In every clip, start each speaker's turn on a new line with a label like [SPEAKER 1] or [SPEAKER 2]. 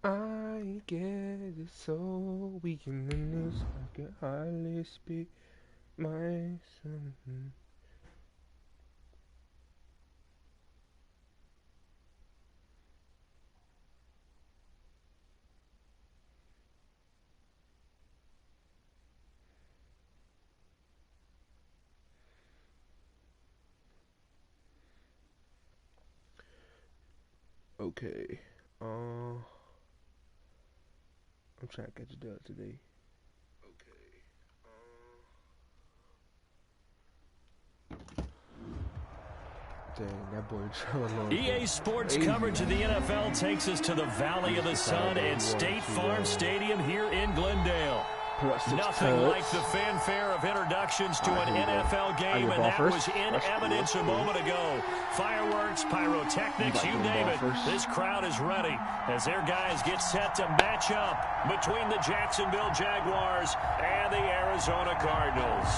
[SPEAKER 1] I get it so weak in the news. I can hardly speak my son. Okay. I'm trying to catch a dub today. Dang, that boy Trevor.
[SPEAKER 2] EA Sports coverage of the NFL takes us to the Valley of the Sun and State Farm Stadium here in Glendale. Nothing like the fanfare of introductions to an NFL game, and that was in evidence a moment ago. Fireworks, pyrotechnics, you name it. This crowd is ready as their guys get set to match up between the Jacksonville Jaguars and the Arizona Cardinals.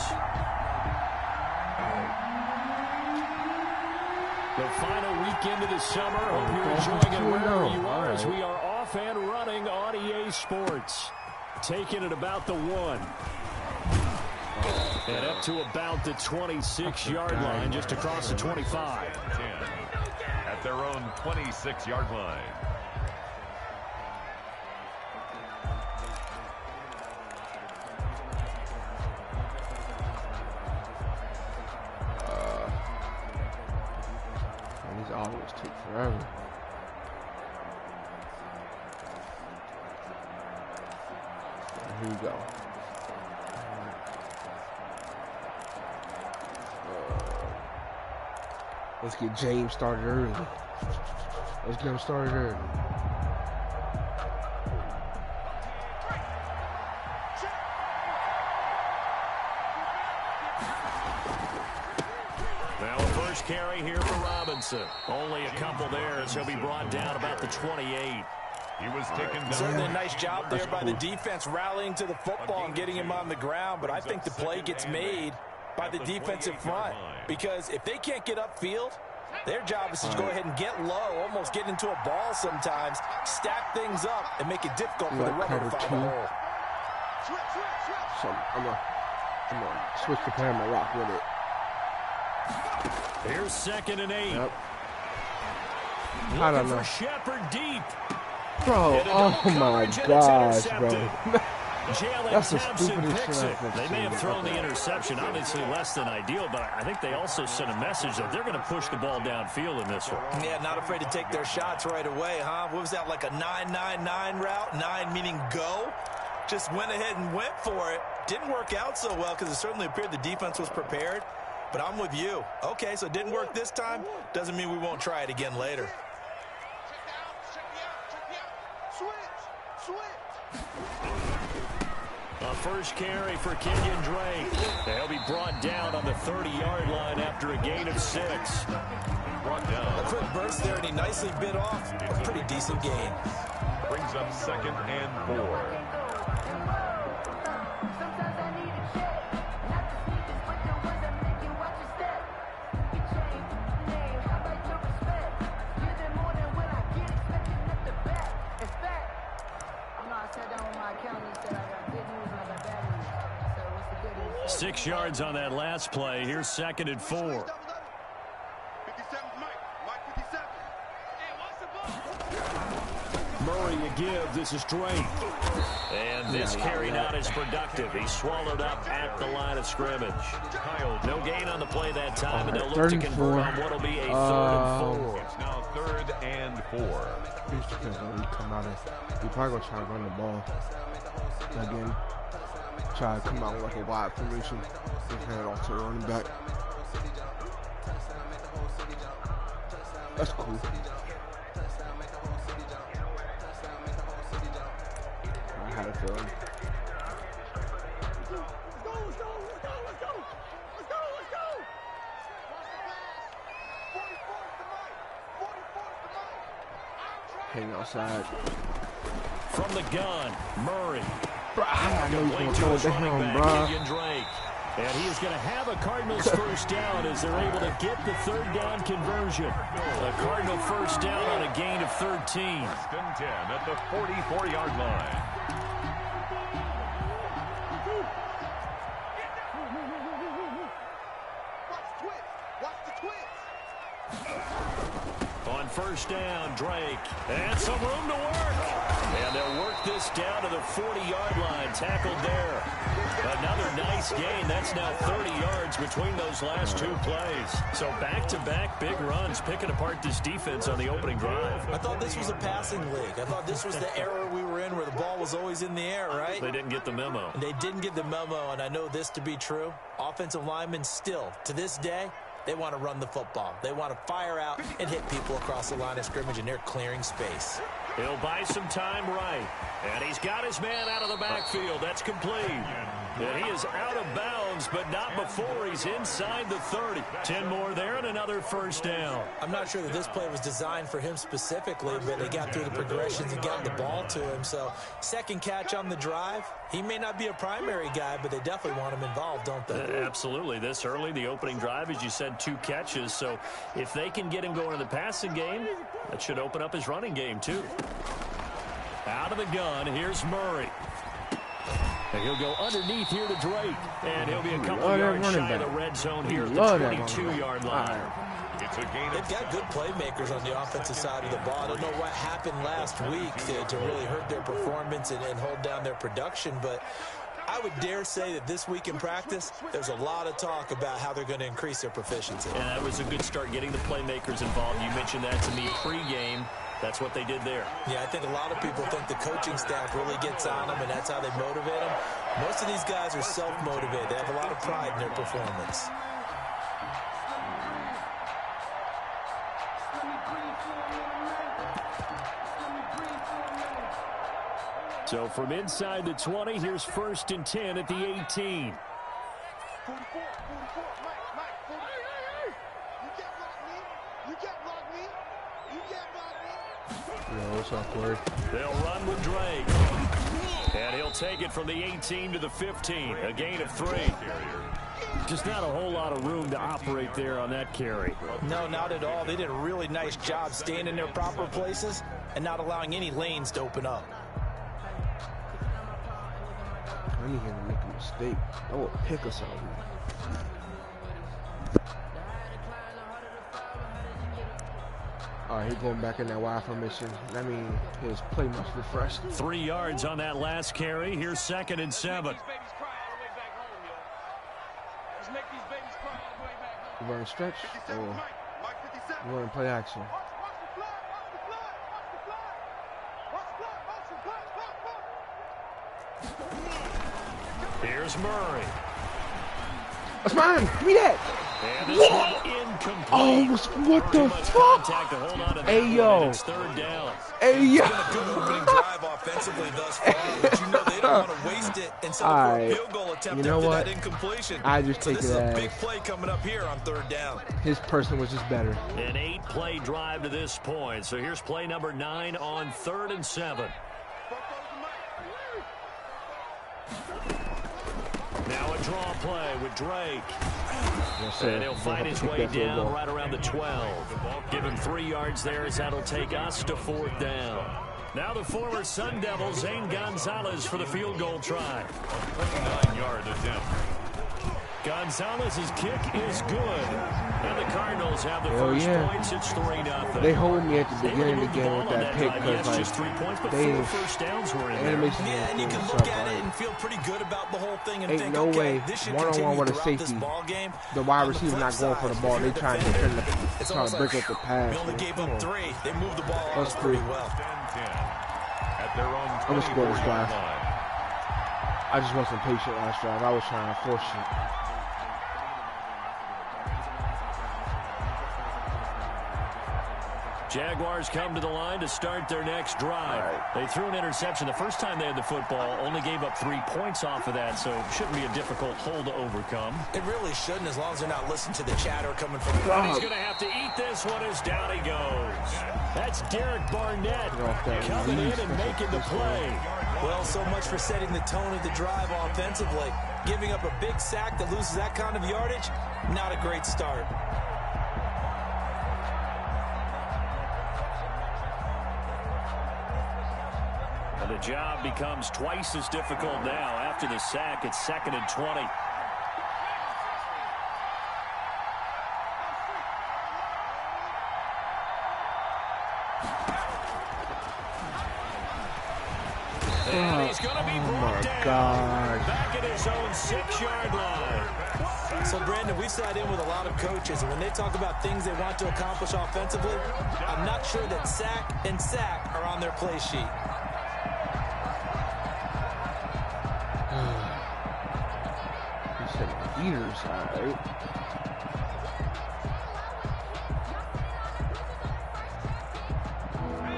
[SPEAKER 2] The final weekend of the summer. Hope you're enjoying it wherever you are as we are off and running on EA Sports. Taking it about the 1. And up to about the 26-yard line, just across the 25.
[SPEAKER 3] 10 at their own 26-yard line.
[SPEAKER 1] These audios take forever. Here we go. Let's get James started early. Let's get him started early.
[SPEAKER 2] Well, the first carry here for Robinson. Only a couple there as he'll be brought down about the 28.
[SPEAKER 3] He was taken down.
[SPEAKER 4] Certainly a nice job there by the defense rallying to the football and getting him on the ground, but I think the play gets made by the defensive front because if they can't get upfield, their job is to go ahead and get low, almost get into a ball sometimes, stack things up, and make it difficult for the runner to find the hole.
[SPEAKER 1] So I'm gonna switch the plan and rock with it.
[SPEAKER 2] Here's 2nd and 8.
[SPEAKER 1] Yep.
[SPEAKER 2] I don't know. Shepard deep.
[SPEAKER 1] Bro, oh my gosh, bro.
[SPEAKER 2] That's the stupidest shit I've ever seen. They may have thrown the interception, obviously less than ideal, but I think they also sent a message that they're going to push the ball downfield in this one.
[SPEAKER 4] Yeah, not afraid to take their shots right away, huh? What was that, like a 9-9-9 route? 9 meaning go? Just went ahead and went for it. Didn't work out so well because it certainly appeared the defense was prepared. But I'm with you. Okay, so it didn't work this time. Doesn't mean we won't try it again later.
[SPEAKER 2] A first carry for Kenyon Drake. They'll be brought down on the 30-yard line after a gain of 6.
[SPEAKER 3] Brought down.
[SPEAKER 4] A quick burst there, and he nicely bit off a pretty decent gain.
[SPEAKER 3] Brings up 2nd and 4.
[SPEAKER 2] – 6 yards on that last play. Here's 2nd and 4. Murray a give. This is Drake. And this carry not as productive. He swallowed up at the line of scrimmage. No gain on the play that time, and they'll look to convert on what will be a 3rd and 4.
[SPEAKER 3] It's now 3rd and 4.
[SPEAKER 1] Just because when we come out, we probably gonna try to run the ball again. Try to come out with like a wide formation and hand it off to the running back. That's cool. I had a feeling. Hang outside.
[SPEAKER 2] From the gun, Murray.
[SPEAKER 1] Bro, I know you're going to throw it down, bro.
[SPEAKER 2] And he is going to have a Cardinals first down as they're able to get the third down conversion. A Cardinal first down on a gain of 13.
[SPEAKER 3] First and 10 at the 44-yard line.
[SPEAKER 2] On first down, Drake. And some room to work. And they'll work this down to the 40-yard line. Tackled there. Another nice gain. That's now 30 yards between those last two plays. So back-to-back big runs picking apart this defense on the opening drive.
[SPEAKER 4] I thought this was a passing league. I thought this was the era we were in where the ball was always in the air, right?
[SPEAKER 2] They didn't get the memo.
[SPEAKER 4] They didn't get the memo, and I know this to be true. Offensive linemen still, to this day, they want to run the football. They want to fire out and hit people across the line of scrimmage, and they're clearing space.
[SPEAKER 2] He'll buy some time right. And he's got his man out of the backfield. That's complete. And he is out of bounds, but not before he's inside the 30. 10 more there and another first down.
[SPEAKER 4] I'm not sure that this play was designed for him specifically, but they got through the progressions and got the ball to him. So second catch on the drive. He may not be a primary guy, but they definitely want him involved, don't they?
[SPEAKER 2] Absolutely. This early, the opening drive, as you said, 2 catches. So if they can get him going in the passing game, that should open up his running game too. Out of the gun, here's Murray. And he'll go underneath here to Drake. And he'll be a couple yards shy of the red zone here at the 22-yard line.
[SPEAKER 4] They've got good playmakers on the offensive side of the ball. I don't know what happened last week to really hurt their performance and hold down their production, but I would dare say that this week in practice, there's a lot of talk about how they're going to increase their proficiency.
[SPEAKER 2] And that was a good start getting the playmakers involved. You mentioned that to me pregame. That's what they did there.
[SPEAKER 4] Yeah, I think a lot of people think the coaching staff really gets on them, and that's how they motivate them. Most of these guys are self-motivated. They have a lot of pride in their performance.
[SPEAKER 2] So from inside the 20, here's first and 10 at the 18.
[SPEAKER 1] It's awkward.
[SPEAKER 2] They'll run with Drake. And he'll take it from the 18 to the 15. A gain of 3. Just not a whole lot of room to operate there on that carry.
[SPEAKER 4] No, not at all. They did a really nice job staying in their proper places and not allowing any lanes to open up.
[SPEAKER 1] I need him to make a mistake. That will pick us out. All right, he's going back in that wide formation. I mean, his play must refresh.
[SPEAKER 2] 3 yards on that last carry. Here's second and 7.
[SPEAKER 1] You run stretch or you run play action?
[SPEAKER 2] Here's Murray.
[SPEAKER 1] That's mine. Give me that.
[SPEAKER 2] And this one incomplete.
[SPEAKER 1] Oh, what the fuck? Hey, yo.
[SPEAKER 2] It's third down.
[SPEAKER 1] Hey, yo.
[SPEAKER 4] It's been a good opening drive offensively thus far, but you know they don't want to waste it and settle for a field goal attempt
[SPEAKER 1] you know
[SPEAKER 4] after
[SPEAKER 1] what?
[SPEAKER 4] that incompletion.
[SPEAKER 1] I just take
[SPEAKER 4] this is
[SPEAKER 1] it
[SPEAKER 4] a big
[SPEAKER 1] as
[SPEAKER 4] play coming up here on third down.
[SPEAKER 1] his person was just better.
[SPEAKER 2] An 8-play drive to this point. So here's play number 9 on 3rd and 7. Now a draw play with Drake.
[SPEAKER 1] Yes,
[SPEAKER 2] and he'll fight his way down right around the 12. Give him 3 yards there as that'll take us to 4th down. Now the former Sun Devil, Zane Gonzalez, for the field goal try.
[SPEAKER 3] 9-yard attempt.
[SPEAKER 2] Gonzalez's kick is good. And the Cardinals have the first points. It's 3-0.
[SPEAKER 1] They hold me at the beginning of the game with that pick because like,
[SPEAKER 2] just 3 points, but
[SPEAKER 1] they
[SPEAKER 2] 4 first downs were in there.
[SPEAKER 4] Yeah, and you can look at it and feel pretty good about the whole thing and
[SPEAKER 1] ain't
[SPEAKER 4] think,
[SPEAKER 1] no
[SPEAKER 4] okay,
[SPEAKER 1] way
[SPEAKER 4] this should
[SPEAKER 1] one-on-one
[SPEAKER 4] continue
[SPEAKER 1] with a
[SPEAKER 4] throughout
[SPEAKER 1] safety.
[SPEAKER 4] this ball game.
[SPEAKER 1] The wide receiver not going for the ball. They trying to defend the, trying to break up the pass.
[SPEAKER 4] We only gave up 3. They moved the ball on us pretty well.
[SPEAKER 3] 10-10 at their own
[SPEAKER 1] I'm gonna score this drive.
[SPEAKER 3] 24-yard line.
[SPEAKER 1] I just want some patience last drive. I was trying to force it.
[SPEAKER 2] Jaguars come to the line to start their next drive. They threw an interception the first time they had the football, only gave up 3 points off of that, so it shouldn't be a difficult hole to overcome.
[SPEAKER 4] It really shouldn't, as long as they're not listening to the chatter coming from the
[SPEAKER 2] He's going to have to eat this one as down he goes. That's Derek Barnett coming in and making the play.
[SPEAKER 4] Well, so much for setting the tone of the drive offensively. Giving up a big sack that loses that kind of yardage, not a great start.
[SPEAKER 2] And the job becomes twice as difficult now. After the sack, it's 2nd and 20. And he's going to be brought down back at his own 6-yard line.
[SPEAKER 4] So, Brandon, we've sat in with a lot of coaches, and when they talk about things they want to accomplish offensively, I'm not sure that sack and sack are on their play sheet.
[SPEAKER 1] He said eaters, all right.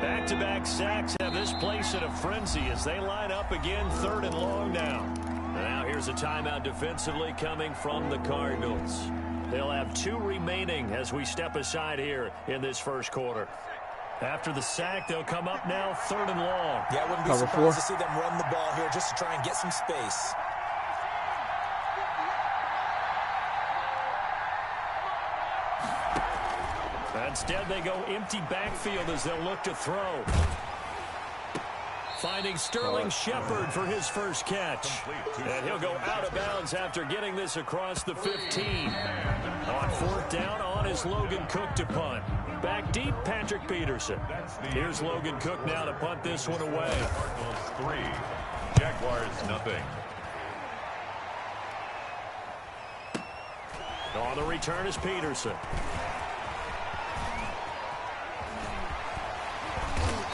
[SPEAKER 2] Back-to-back sacks have this place in a frenzy as they line up again, 3rd and long now. Now here's a timeout defensively coming from the Cardinals. They'll have 2 remaining as we step aside here in this first quarter. After the sack, they'll come up now 3rd and long.
[SPEAKER 4] Yeah, I wouldn't be surprised to see them run the ball here just to try and get some space.
[SPEAKER 2] Instead, they go empty backfield as they'll look to throw. Finding Sterling Shepard for his first catch. And he'll go out of bounds after getting this across the 15. On 4th down, on is Logan Cook to punt. Back deep, Patrick Peterson. Here's Logan Cook now to punt this one away.
[SPEAKER 3] Cardinals 3, Jaguars nothing.
[SPEAKER 2] On the return is Peterson.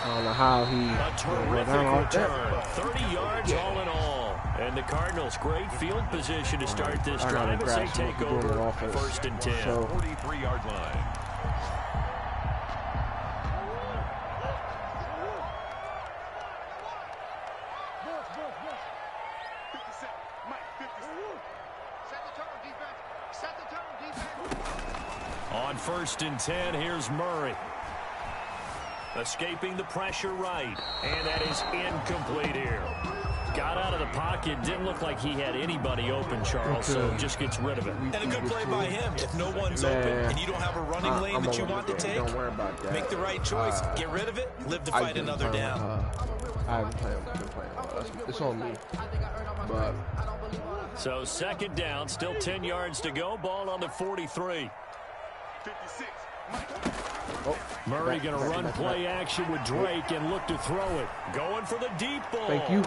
[SPEAKER 1] I don't know how he
[SPEAKER 2] a terrific return. 30 yards all in all. And the Cardinals, great field position to start this drive as they take over 1st and 10.
[SPEAKER 3] 43-yard line.
[SPEAKER 2] On 1st and 10, here's Murray. Escaping the pressure right. And that is incomplete here. Got out of the pocket. Didn't look like he had anybody open, Charles, so just gets rid of it.
[SPEAKER 4] And a good play by him. If no one's open and you don't have a running lane that you want to take, make the right choice. Get rid of it. Live to fight another down.
[SPEAKER 1] I haven't played it's on me. But
[SPEAKER 2] so 2nd down, still 10 yards to go. Ball on the 43.
[SPEAKER 3] 56.
[SPEAKER 2] Murray going to run play action with Drake and look to throw it. Going for the deep ball.
[SPEAKER 1] Thank you.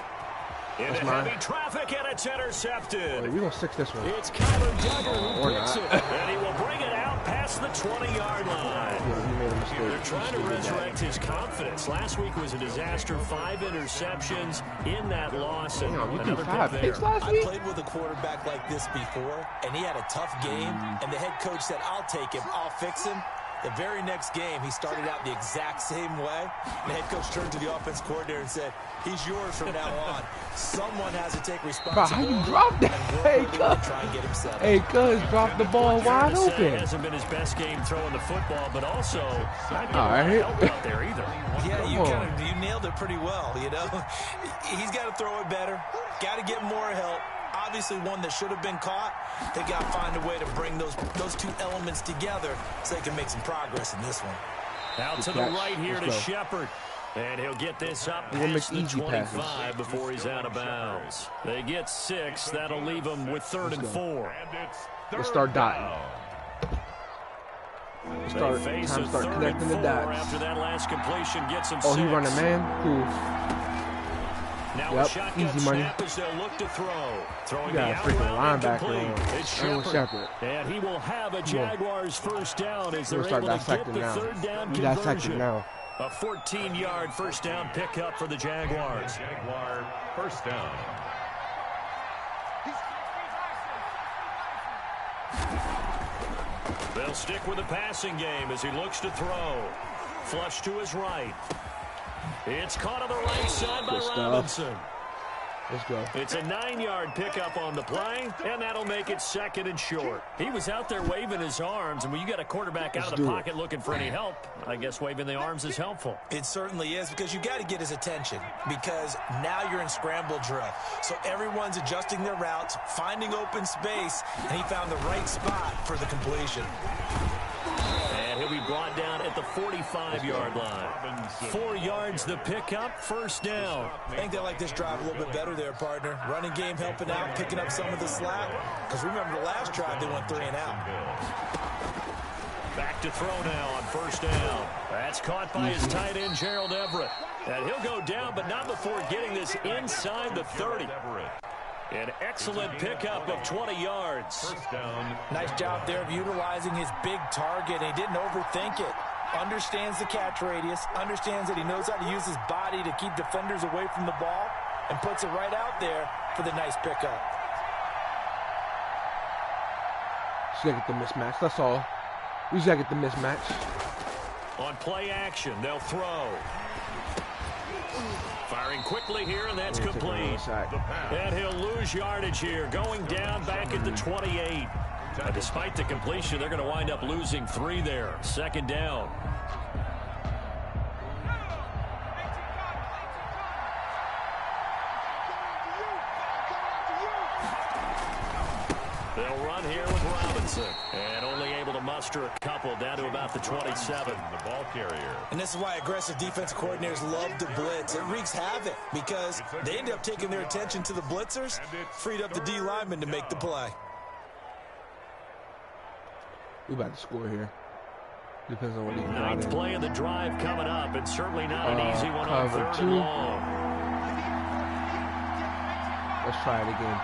[SPEAKER 2] Into heavy traffic, and it's intercepted.
[SPEAKER 1] We're going to stick this one.
[SPEAKER 2] It's Kyler Duggar who picks it, and he will bring it out past the 20-yard line.
[SPEAKER 1] Yeah, he made a mistake.
[SPEAKER 2] They're trying to resurrect his confidence. Last week was a disaster. 5 interceptions in that loss, and another pick there.
[SPEAKER 4] I played with a quarterback like this before, and he had a tough game, and the head coach said, I'll take him, I'll fix him. The very next game, he started out the exact same way. The head coach turned to the offense coordinator and said, he's yours from now on. Someone has to take responsibility.
[SPEAKER 1] Bro, how you drop that? Hey, cuz, drop the ball wide open.
[SPEAKER 2] It hasn't been his best game throwing the football, but also not getting help out there either.
[SPEAKER 4] Yeah, you nailed it pretty well, you know. He's got to throw it better. Got to get more help. Obviously one that should have been caught. They got to find a way to bring those 2 elements together so they can make some progress in this one.
[SPEAKER 2] Out to the right here to Shepard. And he'll get this up past the 25 before he's out of bounds. They get 6. That'll leave them with 3rd and 4.
[SPEAKER 1] Let's start dotting. Start connecting the dots.
[SPEAKER 2] After that last completion gets him 6.
[SPEAKER 1] Oh, he running man? Cool.
[SPEAKER 2] Now a shotgun snap as they'll look to throw. Throwing the out route incomplete. It's Shepard. And he will have a Jaguars first down as they're able to get the 3rd down conversion.
[SPEAKER 1] Now.
[SPEAKER 2] A 14-yard first down pickup for the Jaguars.
[SPEAKER 3] Jaguar first down.
[SPEAKER 2] They'll stick with the passing game as he looks to throw. Flush to his right. It's caught on the right side by Robinson.
[SPEAKER 1] Let's go.
[SPEAKER 2] It's a 9-yard pickup on the play, and that'll make it 2nd and short. He was out there waving his arms, and when you got a quarterback out of the pocket looking for any help, I guess waving the arms is helpful.
[SPEAKER 4] It certainly is, because you got to get his attention, because now you're in scramble drill. So everyone's adjusting their routes, finding open space, and he found the right spot for the completion.
[SPEAKER 2] And he'll be brought down at the 45-yard line. 4 yards the pickup, 1st down.
[SPEAKER 4] I think they like this drive a little bit better there, partner. Running game helping out, picking up some of the slack. Because remember the last drive, they went 3 and out.
[SPEAKER 2] Back to throw now on 1st down. That's caught by his tight end, Gerald Everett. And he'll go down, but not before getting this inside the 30. An excellent pickup of 20 yards.
[SPEAKER 3] 1st down.
[SPEAKER 4] Nice job there of utilizing his big target. He didn't overthink it. Understands the catch radius. Understands that he knows how to use his body to keep defenders away from the ball. And puts it right out there for the nice pickup.
[SPEAKER 1] Just gotta get the mismatch, that's all. We just gotta get the mismatch.
[SPEAKER 2] On play action, they'll throw. Firing quickly here, and that's complete. And he'll lose yardage here, going down back at the 28. And despite the completion, they're going to wind up losing 3 there. 2nd down. They'll run here with Robinson. And only able to muster a couple down to about the 27.
[SPEAKER 3] The ball carrier.
[SPEAKER 4] And this is why aggressive defensive coordinators love to blitz. It wreaks havoc because they end up taking their attention to the blitzers, freed up the D lineman to make the play.
[SPEAKER 1] We about to score here. Depends on what he's got.
[SPEAKER 2] 9th play of the drive coming up, and certainly not an easy one on 3rd and long.
[SPEAKER 1] Let's try it again.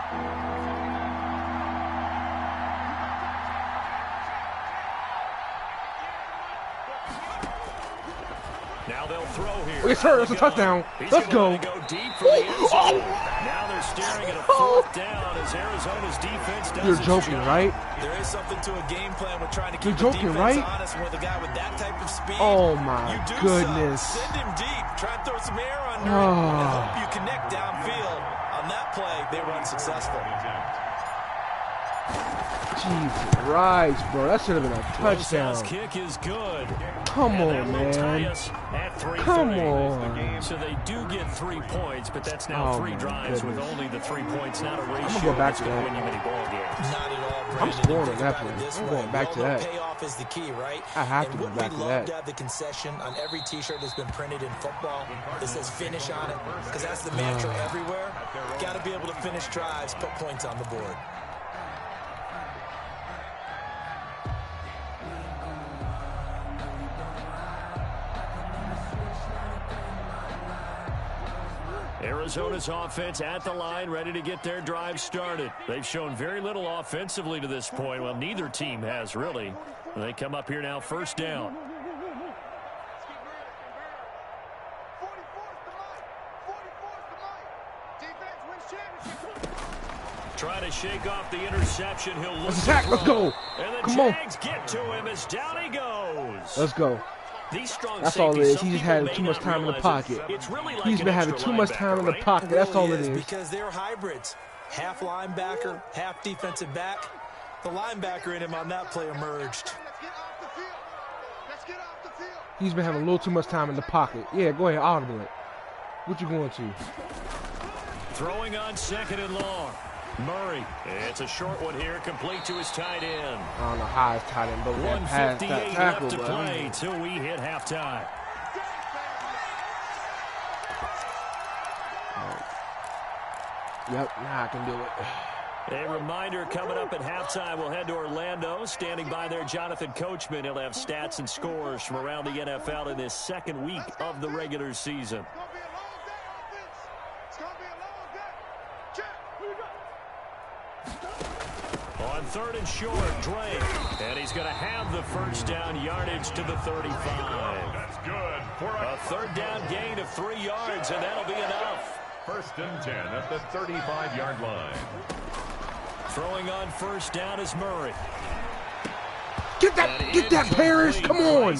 [SPEAKER 2] Now they'll throw here.
[SPEAKER 1] Yes, sir. That's a touchdown. Let's go.
[SPEAKER 2] Go deep for the end zone. Now they're staring at a 4th down as Arizona's defense does.
[SPEAKER 1] You're joking, right?
[SPEAKER 4] There is something to a game plan with trying to keep
[SPEAKER 1] You're
[SPEAKER 4] the
[SPEAKER 1] joking,
[SPEAKER 4] defense
[SPEAKER 1] right?
[SPEAKER 4] honest with a guy with that type of speed.
[SPEAKER 1] Oh my
[SPEAKER 4] you do
[SPEAKER 1] goodness.
[SPEAKER 4] So. Send him deep. Try and throw some air under him and hope you connect downfield. On that play, they run successful.
[SPEAKER 1] Jesus Christ, bro. That should have been a touchdown.
[SPEAKER 2] Kick is good.
[SPEAKER 1] Come on, man. Come on.
[SPEAKER 2] So they do get 3 points, but that's now 3 drives with only the 3 points. Not a ratio.
[SPEAKER 1] I'm gonna go back to
[SPEAKER 2] that's
[SPEAKER 1] that.
[SPEAKER 2] win you many ball games.
[SPEAKER 4] Not at all, Brandon.
[SPEAKER 1] I'm scoring that play. I'm going back to that.
[SPEAKER 4] Payoff is the key, right?
[SPEAKER 1] I have to go back to
[SPEAKER 4] We love
[SPEAKER 1] that.
[SPEAKER 4] to have the concession on every T-shirt that's been printed in football that says finish on it, because that's the mantra everywhere. Got to be able to finish drives, put points on the board.
[SPEAKER 2] Arizona's offense at the line, ready to get their drive started. They've shown very little offensively to this point. Well, neither team has, really. They come up here now, 1st down. Trying to shake off the interception. He'll look
[SPEAKER 1] Let's attack. Let's go.
[SPEAKER 2] And the
[SPEAKER 1] Come on.
[SPEAKER 2] Jags get to him as down he goes.
[SPEAKER 1] Let's go.
[SPEAKER 2] These strong
[SPEAKER 1] That's all it is.
[SPEAKER 2] safeties,
[SPEAKER 1] He just
[SPEAKER 2] some
[SPEAKER 1] had
[SPEAKER 2] people
[SPEAKER 1] too
[SPEAKER 2] may
[SPEAKER 1] much
[SPEAKER 2] not
[SPEAKER 1] time in the
[SPEAKER 2] realize
[SPEAKER 1] pocket.
[SPEAKER 2] It's really like
[SPEAKER 1] He's
[SPEAKER 2] an
[SPEAKER 1] been having
[SPEAKER 2] extra
[SPEAKER 1] too much time in the
[SPEAKER 2] linebacker,
[SPEAKER 1] pocket. That's all it is.
[SPEAKER 4] Because they're hybrids. Half linebacker, half defensive back. The linebacker in him on that play emerged.
[SPEAKER 1] He's been having a little too much time in the pocket. Yeah, go ahead, audible it. What you going to?
[SPEAKER 2] Throwing on 2nd and long. Murray. It's a short one here, complete to his tight end.
[SPEAKER 1] I don't know how his tight end broke that pass, that
[SPEAKER 2] 1:58
[SPEAKER 1] tackle,
[SPEAKER 2] left to
[SPEAKER 1] but
[SPEAKER 2] play till we hit halftime.
[SPEAKER 1] Yep, now I can do it.
[SPEAKER 2] A reminder coming up at halftime, we'll head to Orlando. Standing by there, Jonathan Coachman. He'll have stats and scores from around the NFL in this 2nd week of the regular season. On 3rd and short, Drake. And he's going to have the 1st down, yardage to the 35.
[SPEAKER 3] That's good.
[SPEAKER 2] A 3rd down gain of 3 yards, and that'll be enough.
[SPEAKER 3] 1st and 10 at the 35-yard line.
[SPEAKER 2] Throwing on 1st down is Murray.
[SPEAKER 1] Get that, Paris. Come on.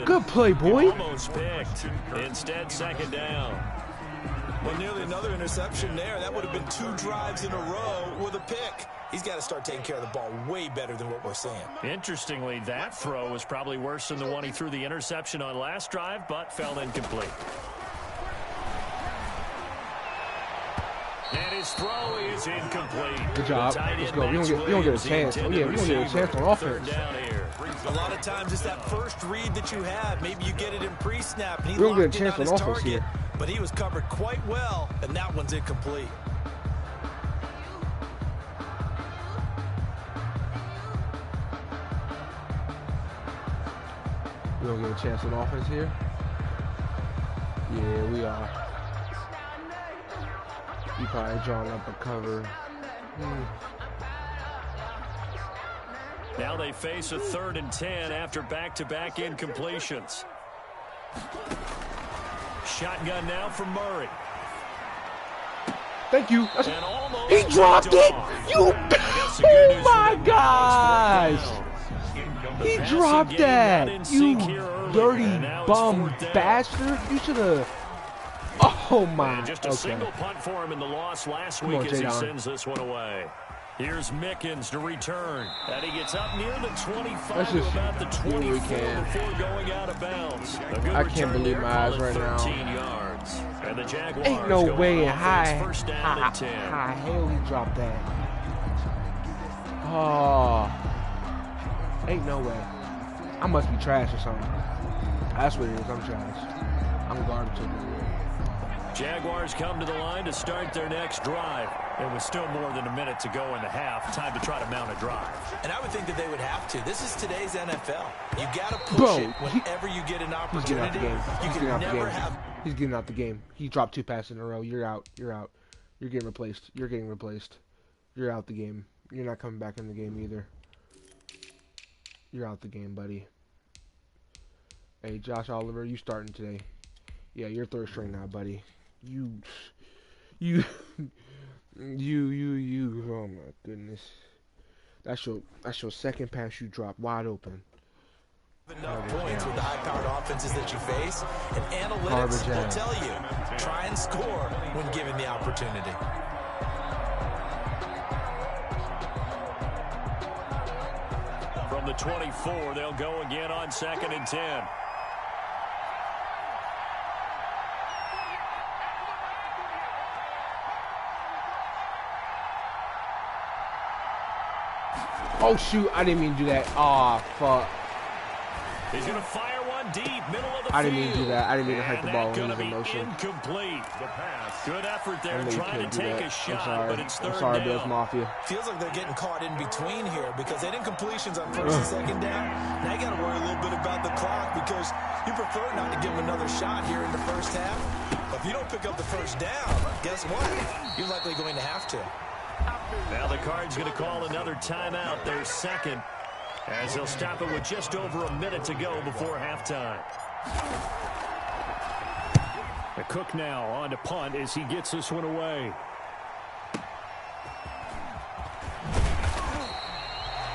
[SPEAKER 1] Good play, boy.
[SPEAKER 2] Almost picked. Instead, 2nd down.
[SPEAKER 4] When Well, nearly another interception there. That would have been 2 drives in a row with a pick. He's got to start taking care of the ball way better than what we're seeing.
[SPEAKER 2] Interestingly, that throw was probably worse than the one he threw the interception on last drive, but fell incomplete. And his throw is incomplete.
[SPEAKER 1] Good job. Let's go. We don't get a chance. Oh, yeah, we don't get a chance on offense.
[SPEAKER 4] A lot of times it's that first read that you have. Maybe you get it in pre-snap.
[SPEAKER 1] We don't get a chance on offense here.
[SPEAKER 4] But he was covered quite well, and that one's incomplete.
[SPEAKER 1] We don't get a chance on offense here. Yeah, we are. You probably drawing up a cover.
[SPEAKER 2] Now they face a 3rd and 10 after back-to-back incompletions. Shotgun now for Murray.
[SPEAKER 1] Thank you. He dropped it. You. Oh my gosh. He dropped that. You dirty bum bastard. You should have. Oh my.
[SPEAKER 2] And just a single punt for him in the loss last week as he sends this one away. Here's Mickens to return. And he gets up near the 25 to about the 24 before going out of bounds.
[SPEAKER 1] I can't believe my eyes right now.
[SPEAKER 2] 13 yards. And the Jaguars
[SPEAKER 1] ain't no way in high
[SPEAKER 2] hell
[SPEAKER 1] he dropped that. Oh. Ain't no way. I must be trash or something. That's what it is. I'm trash. I'm garbage.
[SPEAKER 2] Jaguars come to the line to start their next drive. It was still more than a minute to go in the half. Time to try to mount a drive.
[SPEAKER 4] And I would think that they would have to. This is today's NFL. You got to push it whenever you get an opportunity.
[SPEAKER 1] He's getting out the game. He dropped 2 passes in a row. You're out. You're out. You're getting replaced. You're getting replaced. You're out the game. You're not coming back in the game either. You're out the game, buddy. Hey, Josh Oliver, you starting today. Yeah, you're 3rd string now, buddy. You. Oh my goodness. That's your 2nd pass you dropped wide open.
[SPEAKER 4] Enough points with the high-powered offenses that you face, and analytics will tell you, try and score when given the opportunity.
[SPEAKER 2] From the 24, they'll go again on 2nd and 10.
[SPEAKER 1] Oh shoot, I didn't mean to do that. Oh fuck.
[SPEAKER 2] He's gonna fire one deep, middle of the field.
[SPEAKER 1] I didn't mean to do that. I didn't mean to hit the ball when he was in motion.
[SPEAKER 2] Incomplete. The pass. Good effort there, trying to take a shot, but it's 3rd down.
[SPEAKER 1] I'm sorry, Bills Mafia.
[SPEAKER 4] Feels like they're getting caught in between here because they didn't completions on 1st and 2nd down. Now you gotta worry a little bit about the clock because you prefer not to give them another shot here in the 1st half. But if you don't pick up the 1st down, guess what? You're likely going to have to.
[SPEAKER 2] Now the Cards going to call another timeout, their 2nd, as they'll stop it with just over a minute to go before halftime. The Cook now on to punt as he gets this one away.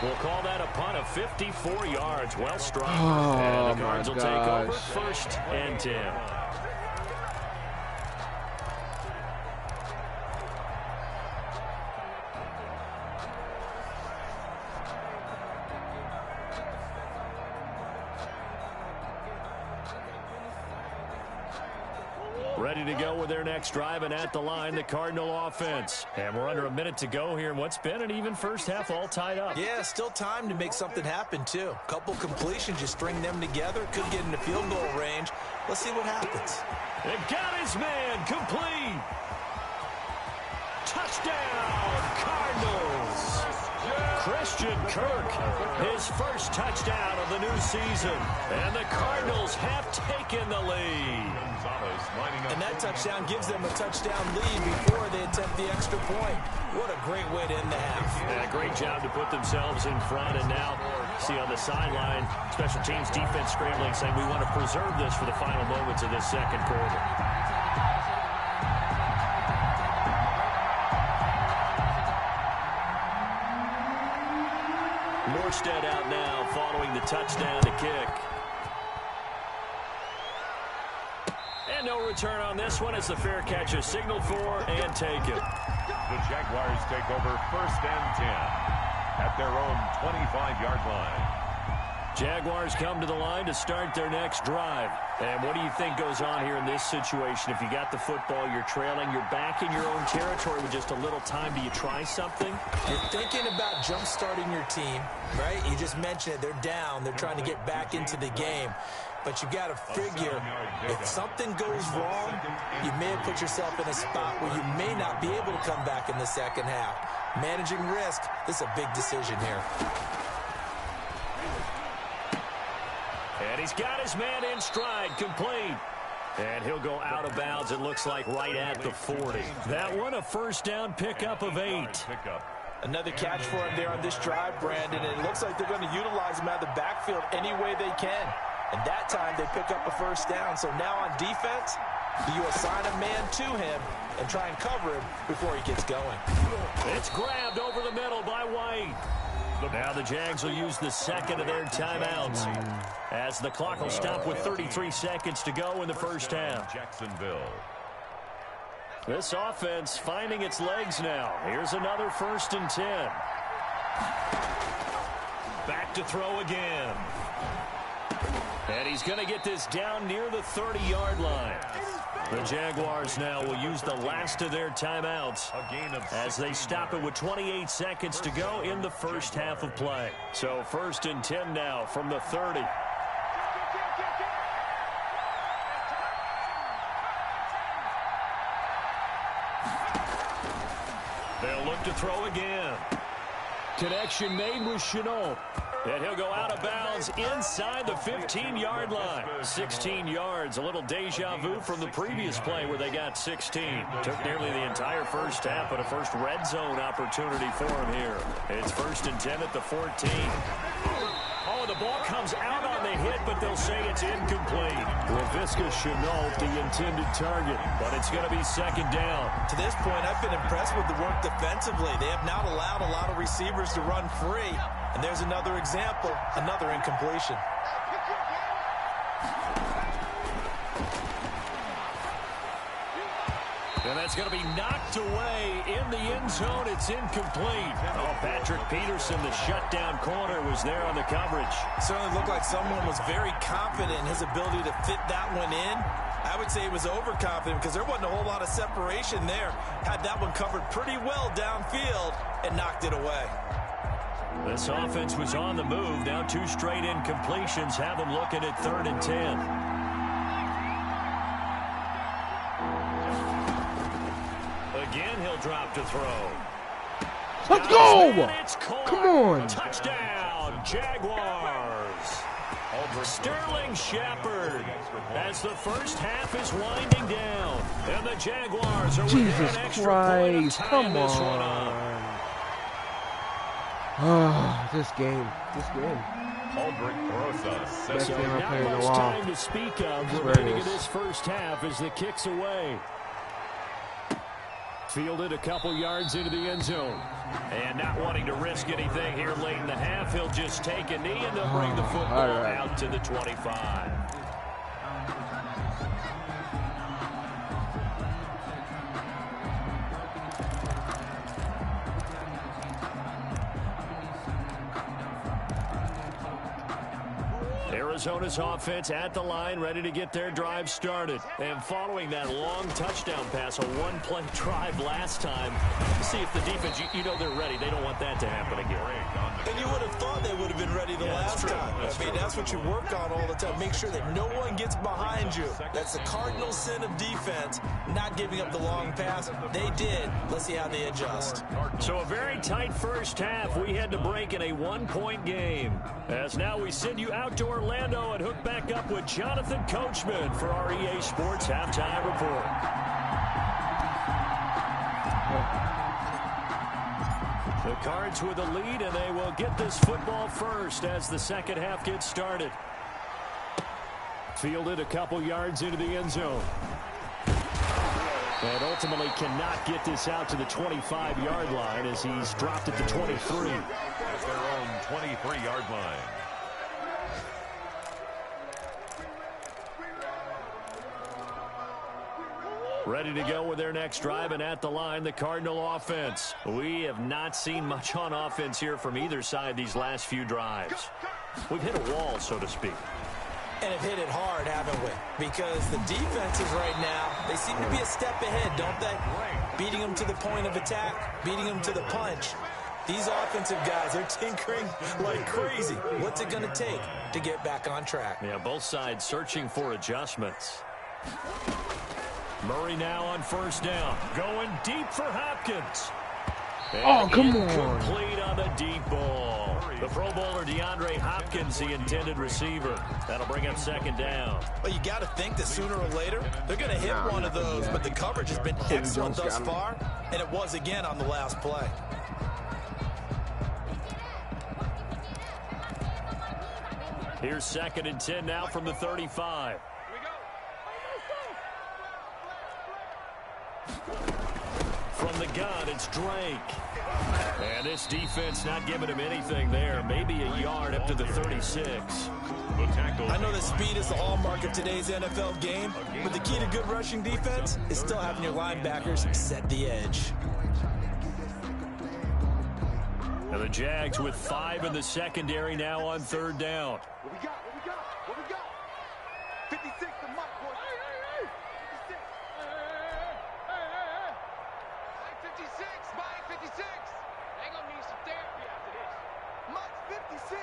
[SPEAKER 2] We'll call that a punt of 54 yards. Well struck. And the Cards will take over 1st and 10. Ready to go with their next drive, and at the line, the Cardinal offense. And we're under a minute to go here in what's been an even 1st half, all tied up.
[SPEAKER 4] Yeah, still time to make something happen, too. Couple completions, you string them together, could get into field goal range. Let's see what happens.
[SPEAKER 2] They got his man, complete. Touchdown, Cardinals. Christian Kirk, his 1st touchdown of the new season. And the Cardinals have taken the lead.
[SPEAKER 4] And that touchdown gives them a touchdown lead before they attempt the extra point. What a great way to end the half.
[SPEAKER 2] Yeah, great job to put themselves in front. And now, see on the sideline, special teams defense scrambling, saying we want to preserve this for the final moments of this 2nd quarter. Morstead out now following the touchdown to kick. And no return on this one as the fair catch is signaled for and taken.
[SPEAKER 3] The Jaguars take over 1st and 10 at their own 25-yard line.
[SPEAKER 2] Jaguars come to the line to start their next drive. And what do you think goes on here in this situation? If you got the football, you're trailing, you're back in your own territory with just a little time. Do you try something?
[SPEAKER 4] You're thinking about jump-starting your team, right? You just mentioned it. They're down. They're trying to get back into the game. But you got to figure, if something goes wrong, you may have put yourself in a spot where you may not be able to come back in the second half. Managing risk, this is a big decision here.
[SPEAKER 2] And he's got his man in stride, complete. And he'll go out of bounds, it looks like, right at the 40. That one, a first down pickup of 8.
[SPEAKER 4] Another catch for him there on this drive, Brandon. And it looks like they're going to utilize him out of the backfield any way they can. And that time, they pick up a first down. So now on defense, do you assign a man to him and try and cover him before he gets going?
[SPEAKER 2] It's grabbed over the middle by White. Now the Jags will use the second of their timeouts as the clock will stop with 33 seconds to go in the first half.
[SPEAKER 3] Jacksonville.
[SPEAKER 2] This offense finding its legs now. Here's another 1st and 10. Back to throw again. And he's going to get this down near the 30-yard line. The Jaguars now will use the last of their timeouts as they stop it with 28 seconds to go in the first half of play. So 1st and 10 now from the 30. They'll look to throw again. Connection made with Chenault. And he'll go out of bounds inside the 15-yard line. 16 yards, a little deja vu from the previous play where they got 16. Took nearly the entire first half, but a first red zone opportunity for him here. It's 1st and 10 at the 14. Oh, the ball comes out on the hit, but they'll say it's incomplete. Laviska Chenault, the intended target, but it's going to be 2nd down.
[SPEAKER 4] To this point, I've been impressed with the work defensively. They have not allowed a lot of receivers to run free. And there's another example, another incompletion.
[SPEAKER 2] And that's going to be knocked away in the end zone. It's incomplete. Oh, Patrick Peterson, the shutdown corner, was there on the coverage.
[SPEAKER 4] Certainly looked like someone was very confident in his ability to fit that one in. I would say he was overconfident because there wasn't a whole lot of separation there. Had that one covered pretty well downfield and knocked it away.
[SPEAKER 2] This offense was on the move. Now 2 straight incompletions have them looking at 3rd and 10. Again, he'll drop to throw.
[SPEAKER 1] Let's go! Come on.
[SPEAKER 2] Touchdown, Jaguars. Sterling Shepard as the first half is winding down. And the Jaguars are within
[SPEAKER 1] Jesus
[SPEAKER 2] an extra
[SPEAKER 1] Christ,
[SPEAKER 2] point of tying
[SPEAKER 1] come
[SPEAKER 2] this one
[SPEAKER 1] on.
[SPEAKER 2] up.
[SPEAKER 1] Oh, this game.
[SPEAKER 3] Aldrich Rosa.
[SPEAKER 1] Best game I've
[SPEAKER 2] Not
[SPEAKER 1] played in a
[SPEAKER 2] much
[SPEAKER 1] while.
[SPEAKER 2] time to speak of
[SPEAKER 1] Swear
[SPEAKER 2] remaining
[SPEAKER 1] it
[SPEAKER 2] in
[SPEAKER 1] is.
[SPEAKER 2] this first half as the kick's away. Fielded a couple yards into the end zone. And not wanting to risk anything here late in the half, he'll just take a knee and they'll bring the football out to the 25. Arizona's offense at the line, ready to get their drive started. And following that long touchdown pass, a one-play drive last time, see if the defense, you know they're ready. They don't want that to happen again.
[SPEAKER 4] And you would have thought they would have been ready the last time. That's what you work on all the time. Make sure that no one gets behind you. That's the cardinal sin of defense, not giving up the long pass. They did. Let's see how they adjust.
[SPEAKER 2] So a very tight first half. We had to break in a one-point game. As now we send you out to Orlando and hook back up with Jonathan Coachman for our EA Sports Halftime Report. The Cards with a lead, and they will get this football first as the second half gets started. Fielded a couple yards into the end zone. And ultimately cannot get this out to the 25-yard line as he's dropped at the 23.
[SPEAKER 3] At their own 23-yard line.
[SPEAKER 2] Ready to go with their next drive, and at the line, the Cardinal offense. We have not seen much on offense here from either side these last few drives. We've hit a wall, so to speak.
[SPEAKER 4] And have hit it hard, haven't we? Because the defenses right now, they seem to be a step ahead, don't they? Beating them to the point of attack, beating them to the punch. These offensive guys, they're tinkering like crazy. What's it going to take to get back on track?
[SPEAKER 2] Yeah, both sides searching for adjustments. Murray now on first down. Going deep for Hopkins.
[SPEAKER 1] Oh, come on.
[SPEAKER 2] Complete on the deep ball. The Pro Bowler DeAndre Hopkins, the intended receiver. That'll bring up second down.
[SPEAKER 4] Well, you got to think that sooner or later, they're going to hit one of those. But the coverage has been excellent thus far, and it was again on the last play.
[SPEAKER 2] Here's 2nd and 10 now from the 35. From the gun, it's Drake. And this defense not giving him anything there. Maybe a yard up to the 36.
[SPEAKER 4] I know that speed is the hallmark of today's NFL game, but the key to good rushing defense is still having your linebackers set the edge.
[SPEAKER 2] And the Jags with 5 in the secondary now on 3rd down.
[SPEAKER 5] What we got? 56 the mark, boys. 56. 56. They gonna need some therapy after this. Mike's 56.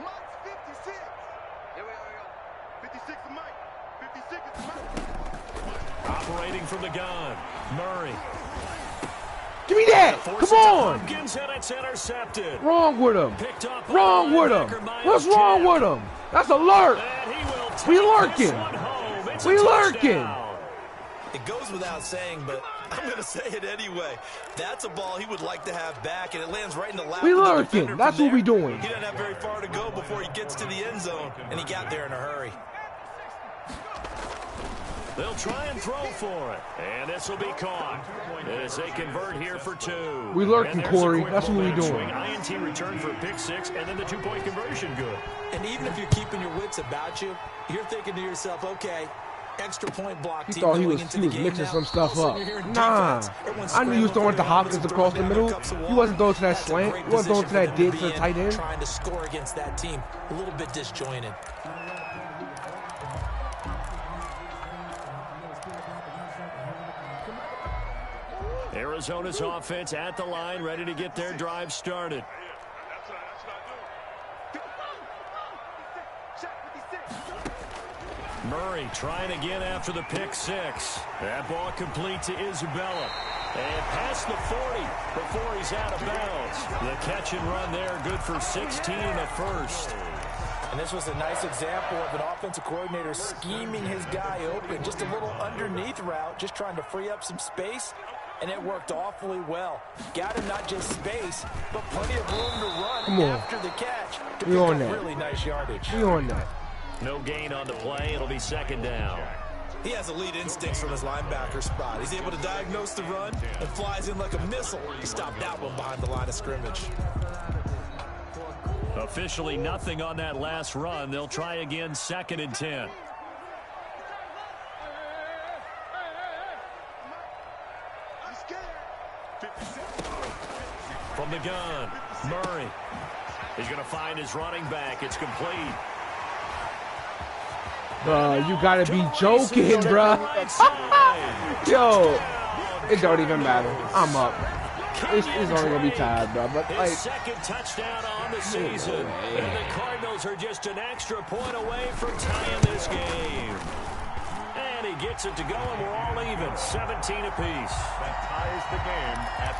[SPEAKER 5] Mike's 56. Here we go. 56 to Mike. 56 is Mike.
[SPEAKER 2] Operating from the gun. Murray.
[SPEAKER 1] Give me that! Come on!
[SPEAKER 2] Hopkins, and it's intercepted.
[SPEAKER 1] Wrong with him.
[SPEAKER 2] Picked up
[SPEAKER 1] Wrong with him. What's wrong with him? That's a lurk. We lurking. We lurking.
[SPEAKER 4] It goes without saying, but I'm going to say it anyway. That's a ball he would like to have back, and it lands right in the lap.
[SPEAKER 1] We lurking. That's what we doing.
[SPEAKER 4] He doesn't have very far to go before he gets to the end zone, and he got there in a hurry.
[SPEAKER 2] They'll try and throw for it. And this will be caught as they convert here for 2.
[SPEAKER 1] We lurking, Corey. That's what we doing.
[SPEAKER 2] INT return for a pick 6, and then the 2-point conversion good.
[SPEAKER 4] And even if you're keeping your wits about you, you're thinking to yourself, okay, extra point block
[SPEAKER 1] He
[SPEAKER 4] team
[SPEAKER 1] thought he
[SPEAKER 4] going
[SPEAKER 1] was
[SPEAKER 4] into the game
[SPEAKER 1] mixing
[SPEAKER 4] now.
[SPEAKER 1] some stuff
[SPEAKER 4] Also,
[SPEAKER 1] up.
[SPEAKER 4] you're hearing
[SPEAKER 1] Nah.
[SPEAKER 4] defense. Everyone's
[SPEAKER 1] I knew he was throwing
[SPEAKER 4] scrambling
[SPEAKER 1] it to
[SPEAKER 4] for
[SPEAKER 1] Hopkins
[SPEAKER 4] their
[SPEAKER 1] across the
[SPEAKER 4] down
[SPEAKER 1] middle.
[SPEAKER 4] cups of
[SPEAKER 1] He
[SPEAKER 4] water.
[SPEAKER 1] wasn't throwing to that
[SPEAKER 4] That's a
[SPEAKER 1] slant.
[SPEAKER 4] great
[SPEAKER 1] He wasn't throwing to
[SPEAKER 4] position
[SPEAKER 1] that
[SPEAKER 4] for them
[SPEAKER 1] dig
[SPEAKER 4] to
[SPEAKER 1] to the
[SPEAKER 4] be
[SPEAKER 1] tight
[SPEAKER 4] in,
[SPEAKER 1] end.
[SPEAKER 4] trying to score against that team. A little bit disjointed.
[SPEAKER 2] Arizona's offense at the line, ready to get their drive started. Murray trying again after the pick 6. That ball complete to Isabella. And past the 40 before he's out of bounds. The catch and run there, good for 16 and a first.
[SPEAKER 4] And this was a nice example of an offensive coordinator scheming his guy open. Just a little underneath route, just trying to free up some space. And it worked awfully well. Got him not just space, but plenty of room to run after the catch to pick up really nice yardage.
[SPEAKER 1] We on that.
[SPEAKER 2] No gain on the play. It'll be 2nd down.
[SPEAKER 4] He has elite instincts from his linebacker spot. He's able to diagnose the run and flies in like a missile. He stopped that one behind the line of scrimmage.
[SPEAKER 2] Officially nothing on that last run. They'll try again, 2nd and 10. From the gun, Murray. He's going to find his running back. It's complete.
[SPEAKER 1] You gotta be joking, bruh. Yo, it don't even matter. I'm up. It's only gonna be tied, bro. But like,
[SPEAKER 2] his 2nd touchdown on the season, and the Cardinals are just an extra point away from tying this game. And he gets it to go, and we're all even, 17 apiece.
[SPEAKER 3] That ties the game at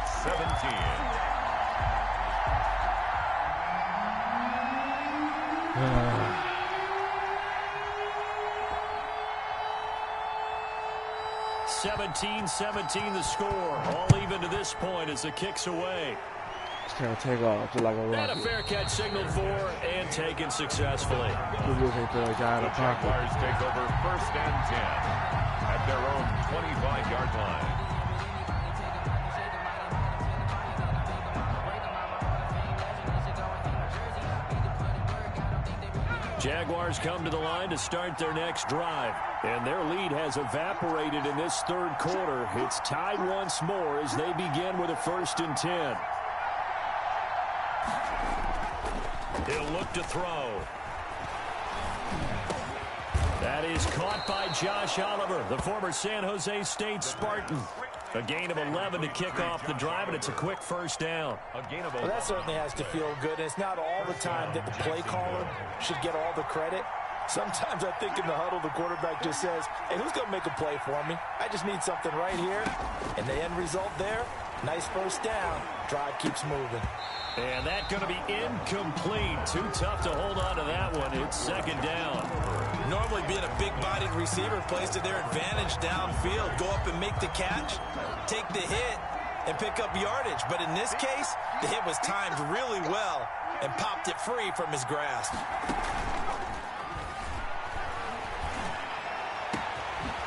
[SPEAKER 2] 17-17 the score. All even to this point as the kick's away.
[SPEAKER 1] it's gonna take off just like a
[SPEAKER 2] And a
[SPEAKER 1] rocket.
[SPEAKER 2] fair catch signaled for and taken successfully.10.
[SPEAKER 3] Jaguars take over 1st and 10 at their own 25-yard line.
[SPEAKER 2] Jaguars come to the line to start their next drive. And their lead has evaporated in this third quarter. It's tied once more as they begin with a 1st and 10. He'll look to throw. That is caught by Josh Oliver, the former San Jose State Spartan. A gain of 11 to kick off the drive, and it's a quick 1st down.
[SPEAKER 4] Well, that certainly has to feel good. It's not all the time that the play caller should get all the credit. Sometimes I think in the huddle, the quarterback just says, hey, who's going to make a play for me? I just need something right here. And the end result there, nice 1st down. Drive keeps moving.
[SPEAKER 2] And that's going to be incomplete. Too tough to hold on to that one. It's 2nd down.
[SPEAKER 4] Normally being a big-bodied receiver plays to their advantage downfield. Go up and make the catch, take the hit, and pick up yardage. But in this case, the hit was timed really well and popped it free from his grasp.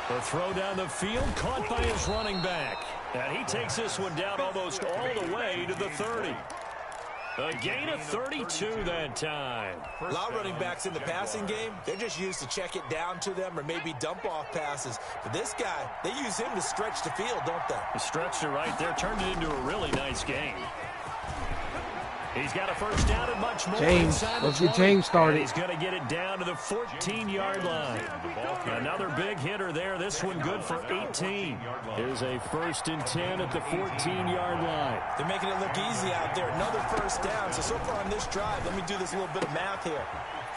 [SPEAKER 2] The throw down the field, caught by his running back. And he takes this one down almost all the way to the 30. A gain of 32 that time.
[SPEAKER 4] A lot of running backs in the passing game, they're just used to check it down to them or maybe dump off passes. But this guy, they use him to stretch the field, don't they?
[SPEAKER 2] He stretched it right there, turned it into a really nice game. He's got a 1st down and much more.
[SPEAKER 1] James, let's get James started.
[SPEAKER 2] He's going to get it down to the 14-yard line. Another big hitter there. This one good for 18. Here's a 1st and 10 at the 14-yard line.
[SPEAKER 4] They're making it look easy out there. Another 1st down. So far on this drive, let me do this little bit of math here.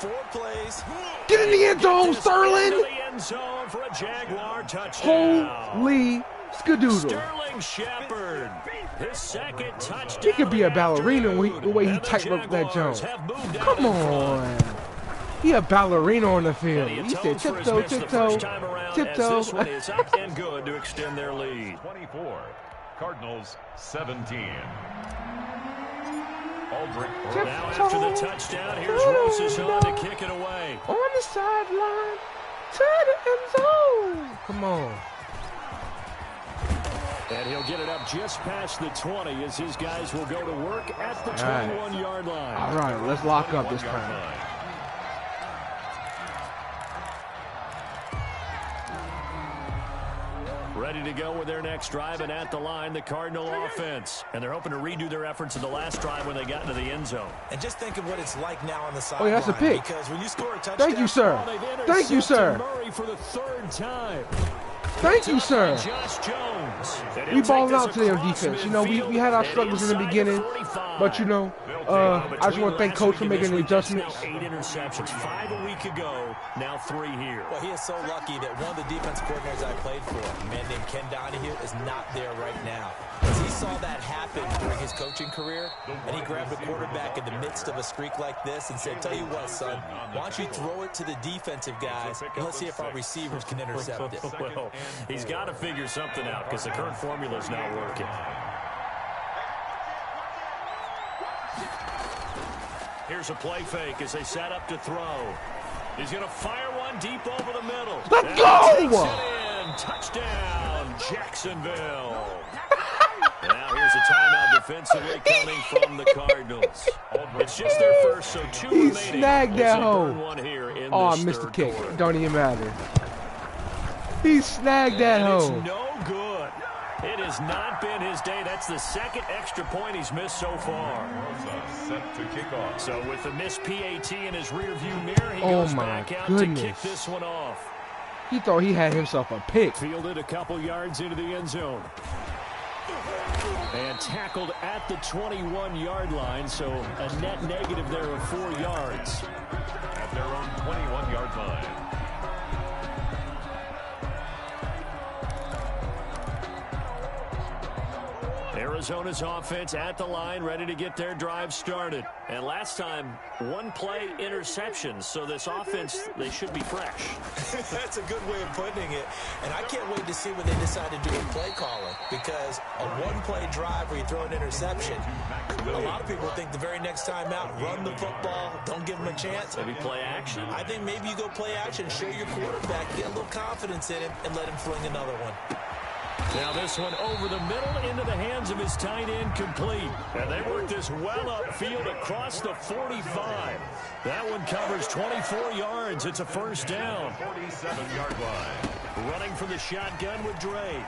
[SPEAKER 4] 4 plays.
[SPEAKER 1] Get in the end zone, Sterling!
[SPEAKER 2] The end zone for a Jaguar touchdown.
[SPEAKER 1] Holy skadoodle.
[SPEAKER 2] Sterling Shepard, his 2nd touchdown.
[SPEAKER 1] He could be a ballerina the way he tightrope that jump. Come on. He a ballerina on the field. He said tiptoe, tiptoe, tiptoe.
[SPEAKER 2] This one is up and good to extend their lead.
[SPEAKER 3] 24, Cardinals 17. Aldrich.
[SPEAKER 2] Now after the touchdown, here's Rosas to kick it away.
[SPEAKER 1] On the sideline to the end zone. Come on.
[SPEAKER 2] And he'll get it up just past the 20 as his guys will go to work at the 21-yard line.
[SPEAKER 1] All right, let's lock up this time.
[SPEAKER 2] Ready to go with their next drive, and at the line, the Cardinal offense. And they're hoping to redo their efforts in the last drive when they got into the end zone.
[SPEAKER 4] And just think of what it's like now on the sideline.
[SPEAKER 1] Oh, yeah, that's a pick.
[SPEAKER 4] Because when you score a touchdown.
[SPEAKER 1] Thank you, sir. Thank you, sir.
[SPEAKER 2] Murray for the 3rd time.
[SPEAKER 1] Thank you, sir.
[SPEAKER 2] Josh Jones.
[SPEAKER 1] We balling out today on defense. You know, we had our struggles in the beginning, but you know, I just want to thank Coach for making the adjustments.
[SPEAKER 2] 8 interceptions, 5 a week ago, now 3 here.
[SPEAKER 4] Well, he is so lucky that one of the defensive coordinators I played for, a man named Ken Donahue, is not there right now. Because he saw that happen during his coaching career, and he grabbed a quarterback in the midst of a streak like this and said, tell you what, son, why don't you throw it to the defensive guys, and let's see if our receivers can intercept it.
[SPEAKER 2] Well, he's got to figure something out because the current formula is not working. Here's a play fake as they set up to throw. He's going to fire one deep over the middle.
[SPEAKER 1] Let's go!
[SPEAKER 2] Takes it in. Touchdown, Jacksonville. And now here's a timeout defensively coming from the Cardinals. It's just their first, so 2 remaining.
[SPEAKER 1] He snagged that hole.
[SPEAKER 2] Oh,
[SPEAKER 1] I missed the kick. It don't even matter. He snagged that hole.
[SPEAKER 2] It's no good. It has not been his day. That's the 2nd extra point he's missed so far.
[SPEAKER 3] Set to kick off.
[SPEAKER 2] So with the missed PAT in his rearview mirror, he goes back out to kick this one off.
[SPEAKER 1] He thought he had himself a pick.
[SPEAKER 2] Fielded a couple yards into the end zone. And tackled at the 21-yard line, so a net negative there of 4 yards.
[SPEAKER 3] At their own 21-yard line.
[SPEAKER 2] Arizona's offense at the line, ready to get their drive started. And last time, 1 play interception, so this offense, they should be fresh.
[SPEAKER 4] That's a good way of putting it. And I can't wait to see what they decide to do with play calling, because a 1-play drive where you throw an interception, a lot of people think the very next time out, run the football, don't give them a chance.
[SPEAKER 2] Maybe play action.
[SPEAKER 4] I think maybe you go play action, show your quarterback, get a little confidence in him, and let him fling another one.
[SPEAKER 2] Now this one over the middle into the hands of his tight end, complete. And they work this well upfield across the 45. That one covers 24 yards. It's a first down.
[SPEAKER 3] 47-yard line.
[SPEAKER 2] Running for the shotgun with Drake.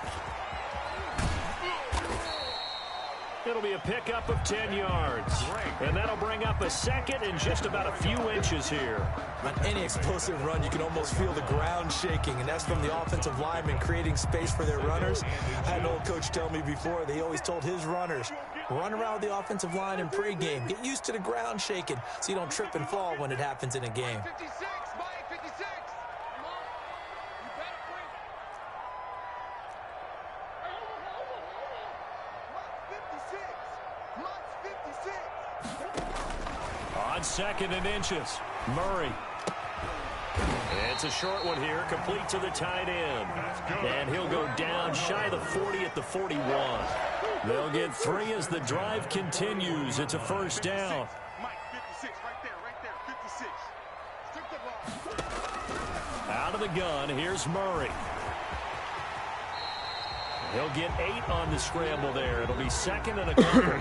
[SPEAKER 2] It'll be a pickup of 10 yards. And that'll bring up a second and just about a few inches here.
[SPEAKER 4] On any explosive run, you can almost feel the ground shaking, and that's from the offensive linemen creating space for their runners. I had an old coach tell me before, they always told his runners, run around the offensive line in pregame. Get used to the ground shaking so you don't trip and fall when it happens in a game.
[SPEAKER 5] 56, Mike, 56. Come on. You better bring it. Much 56.
[SPEAKER 2] On second and inches, Murray. It's a short one here, complete to the tight end. And he'll go down shy of the 40 at the 41. They'll get 3 as the drive continues. It's a first down.
[SPEAKER 5] Mike, 56, right there, 56. Stick the ball.
[SPEAKER 2] Out of the gun, here's Murray. He'll get 8 on the scramble there. It'll be second and a couple.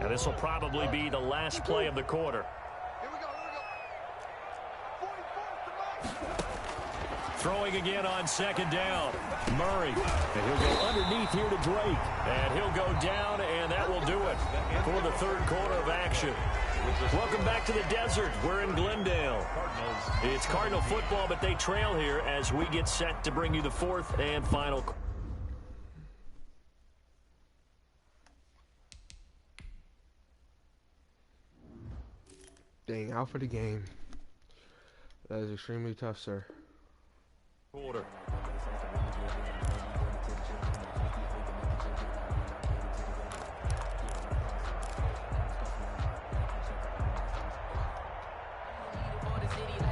[SPEAKER 2] And this will probably be the last play of the quarter.
[SPEAKER 5] Here we go. 44 to Mike.
[SPEAKER 2] Throwing again on second down. Murray. And he'll go underneath here to Drake. And he'll go down, and that will do it for the third quarter of action. Welcome back to the desert. We're in Glendale. It's Cardinal football, but they trail here as we get set to bring you the fourth and final quarter.
[SPEAKER 1] Dang, out for the game. That is extremely tough, sir.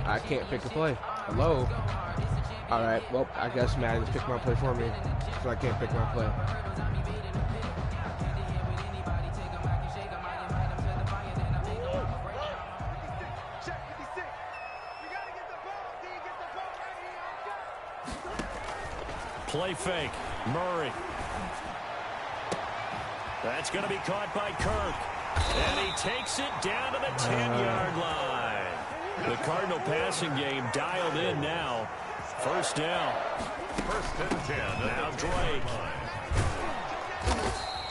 [SPEAKER 1] I can't pick a play. Hello? Alright, well, I guess Madden's picked my play for me, so I can't pick my play.
[SPEAKER 2] Play fake. Murray. That's going to be caught by Kirk. And he takes it down to the 10-yard line. The Cardinal passing game dialed in now. First down.
[SPEAKER 3] First and 10.
[SPEAKER 2] Now Drake.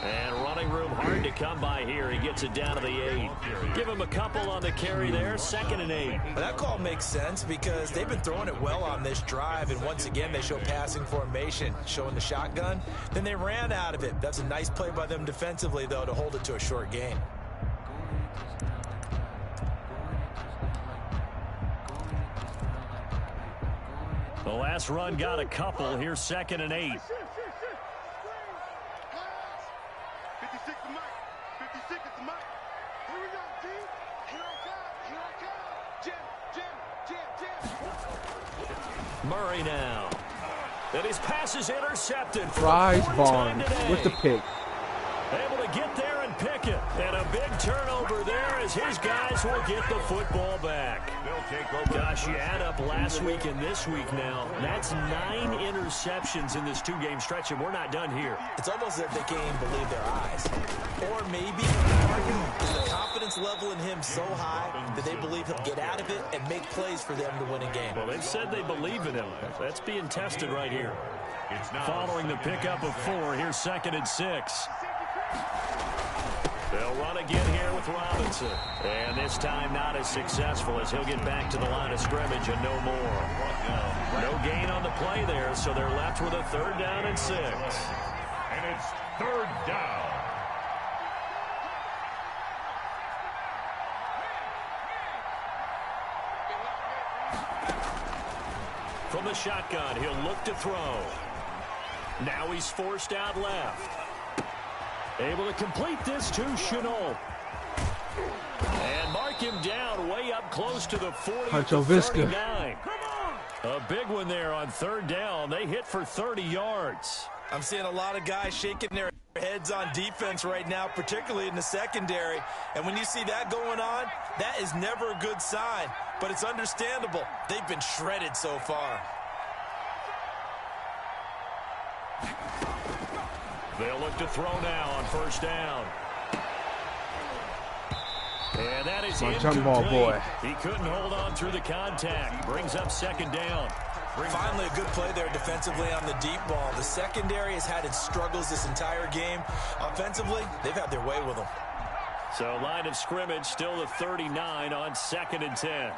[SPEAKER 2] And running room hard to come by here. He gets it down to the 8. Give him a couple on the carry there. Second and 8.
[SPEAKER 4] Well, that call makes sense because they've been throwing it well on this drive, and once again they show passing formation, showing the shotgun. Then they ran out of it. That's a nice play by them defensively, though, to hold it to a short gain.
[SPEAKER 2] The last run got a couple. Here's second and 8.
[SPEAKER 5] 56 to Mike. 56 to Mike. Here we go, team. Here I come. Jim.
[SPEAKER 2] Murray now. And his pass is intercepted.
[SPEAKER 1] Prize Barnes with the pick.
[SPEAKER 2] Able to get there and pick it. And a big turnover there as his guys will get the football back.
[SPEAKER 3] They'll take over.
[SPEAKER 2] Gosh, you add up last week and this week now. That's 9 interceptions in this 2-game stretch, and we're not done here.
[SPEAKER 4] It's almost as if they can't even believe their eyes. Or maybe is the confidence level in him so high that they believe he'll get out of it and make plays for them to win a game.
[SPEAKER 2] Well, they've said they believe in him. That's being tested right here.
[SPEAKER 3] It's now
[SPEAKER 2] Following the pickup of 4, here's second and 6. They'll run again here with Robinson. And this time not as successful as he'll get back to the line of scrimmage and no more. No gain on the play there, so they're left with a 3rd down and 6.
[SPEAKER 3] And it's 3rd down.
[SPEAKER 2] From the shotgun, he'll look to throw. Now he's forced out left. Able to complete this to Chenault. And mark him down way up close to the 40
[SPEAKER 1] Pancho
[SPEAKER 2] to
[SPEAKER 1] Visca.
[SPEAKER 2] 39. A big one there on third down. They hit for 30 yards.
[SPEAKER 4] I'm seeing a lot of guys shaking their heads on defense right now, particularly in the secondary. And when you see that going on, that is never a good sign. But it's understandable. They've been shredded so far.
[SPEAKER 2] They'll look to throw now on first down. And that is incomplete.
[SPEAKER 1] Ball, boy.
[SPEAKER 2] He couldn't hold on through the contact. Brings up second down.
[SPEAKER 4] Finally, a good play there defensively on the deep ball. The secondary has had its struggles this entire game. Offensively, they've had their way with them.
[SPEAKER 2] So line of scrimmage still the 39 on 2nd and 10.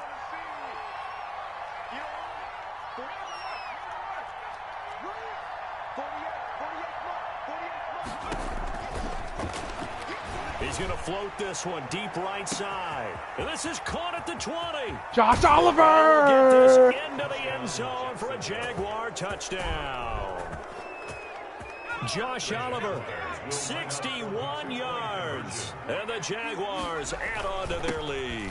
[SPEAKER 2] He's going to float this one deep right side. And this is caught at the 20.
[SPEAKER 1] Josh Oliver!
[SPEAKER 2] Get this into the end zone for a Jaguar touchdown. Josh Oliver, 61 yards. And the Jaguars add on to their lead.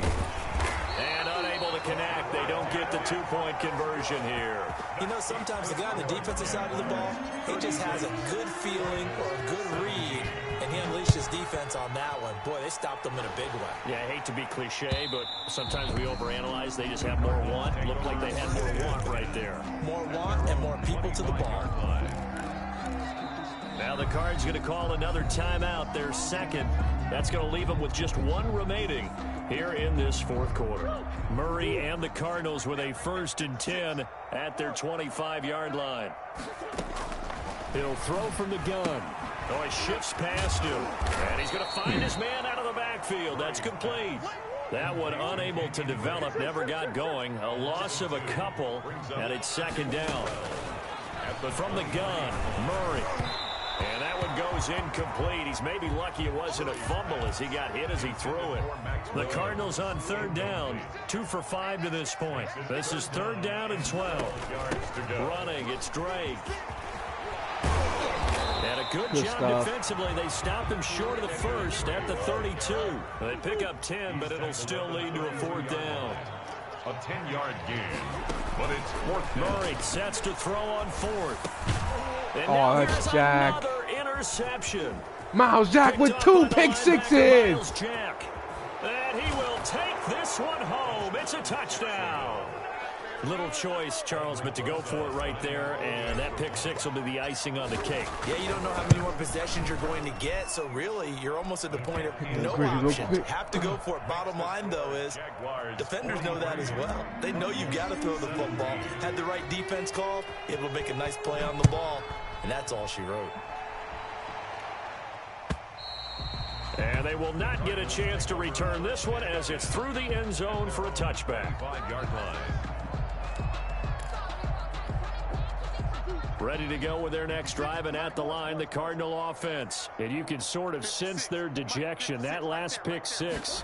[SPEAKER 2] And unable to connect. They don't get the 2-point conversion here.
[SPEAKER 4] You know, sometimes the guy on the defensive side of the ball, he just has a good feeling or a good read, and he unleashed his defense on that one. Boy, they stopped them in a big way.
[SPEAKER 2] Yeah, I hate to be cliche, but sometimes we overanalyze. They just have more want. Looked like they had more want right there.
[SPEAKER 4] More want and more people to the ball.
[SPEAKER 2] Now the Cards going to call another timeout, their second. That's going to leave them with just one remaining here in this fourth quarter. Murray and the Cardinals with a 1st and 10 at their 25-yard line. He'll throw from the gun. Oh, he shifts past him. And he's going to find his man out of the backfield. That's complete. That one unable to develop, never got going. A loss of a couple, and it's 2nd down. From the gun, Murray. And that one goes incomplete. He's maybe lucky it wasn't a fumble as he got hit as he threw it. The Cardinals on 3rd down, 2 for 5 to this point. This is 3rd down and 12. Running, it's Drake. And a good job
[SPEAKER 1] stuff.
[SPEAKER 2] Defensively. They stop him short of the first at the 32. They pick up 10, but it'll still lead to a 4th down.
[SPEAKER 3] A 10-yard gain, but it's 4th down.
[SPEAKER 2] Murray sets to throw on 4th. And
[SPEAKER 1] Oh, that's Jack.
[SPEAKER 2] Another interception.
[SPEAKER 1] Miles Jack with 2 pick sixes.
[SPEAKER 2] Miles Jack. And he will take this one home. It's a touchdown. Little choice, Charles, but to go for it right there, and that pick six will be the icing on the cake.
[SPEAKER 4] Yeah, you don't know how many more possessions you're going to get, so really you're almost at the point of no options. Have to go for it. Bottom line, though, is defenders know that as well. They know you've got to throw the football. Had the right defense called, able to make a nice play on the ball, and that's all she wrote.
[SPEAKER 2] And they will not get a chance to return this one as it's through the end zone for a touchback.
[SPEAKER 3] 5-yard line.
[SPEAKER 2] Ready to go with their next drive, and at the line, the Cardinal offense. And you can sort of sense their dejection. That last pick six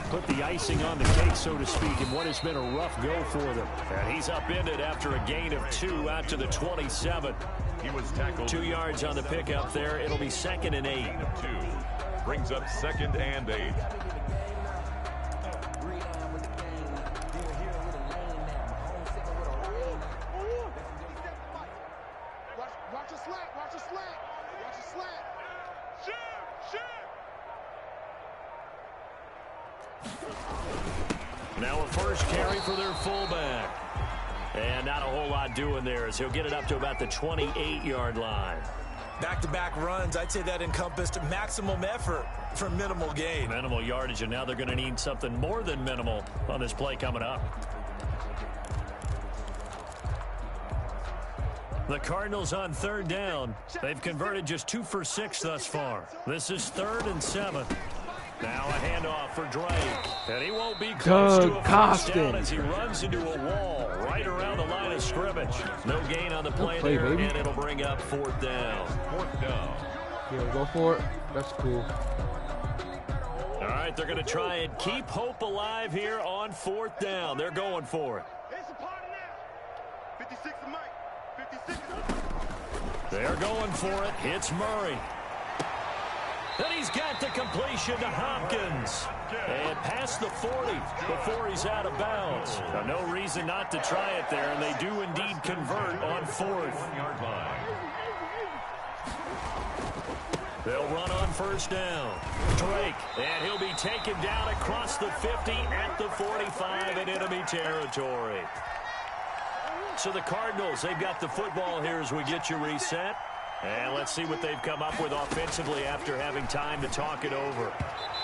[SPEAKER 2] put the icing on the cake, so to speak, in what has been a rough go for them. And he's upended after a gain of 2 out to the 27.
[SPEAKER 3] He was tackled
[SPEAKER 2] 2 yards on the pickup there. It'll be 2nd and 8.
[SPEAKER 3] 2. Brings up 2nd and 8.
[SPEAKER 5] Watch a slant, watch a slant, watch a slant. Shoot.
[SPEAKER 2] Now a first carry for their fullback. And not a whole lot doing there as he'll get it up to about the 28-yard line.
[SPEAKER 4] Back-to-back runs, I'd say that encompassed maximum effort for minimal gain.
[SPEAKER 2] Minimal yardage, and now they're going to need something more than minimal on this play coming up. The Cardinals on 3rd down. They've converted just 2 for 6 thus far. This is 3rd and 7. Now a handoff for Drake. And he won't be close to a first down as he runs into a wall right around the line of scrimmage. No gain on the play there,
[SPEAKER 1] baby.
[SPEAKER 2] and it'll bring up 4th down.
[SPEAKER 3] 4th down.
[SPEAKER 1] Yeah, go for it. That's cool.
[SPEAKER 2] All right, they're going to try and keep hope alive here on 4th down. They're going for it.
[SPEAKER 5] It's a party now. 56 to Mike. 56
[SPEAKER 2] They're going for it. It's Murray. And he's got the completion to Hopkins. And past the 40 before he's out of bounds. Now, no reason not to try it there, and they do indeed convert on 4th.
[SPEAKER 3] Yard line.
[SPEAKER 2] They'll run on 1st down. Drake, and he'll be taken down across the 50 at the 45 in enemy territory. So the Cardinals, they've got the football here as we get you reset. And let's see what they've come up with offensively after having time to talk it over.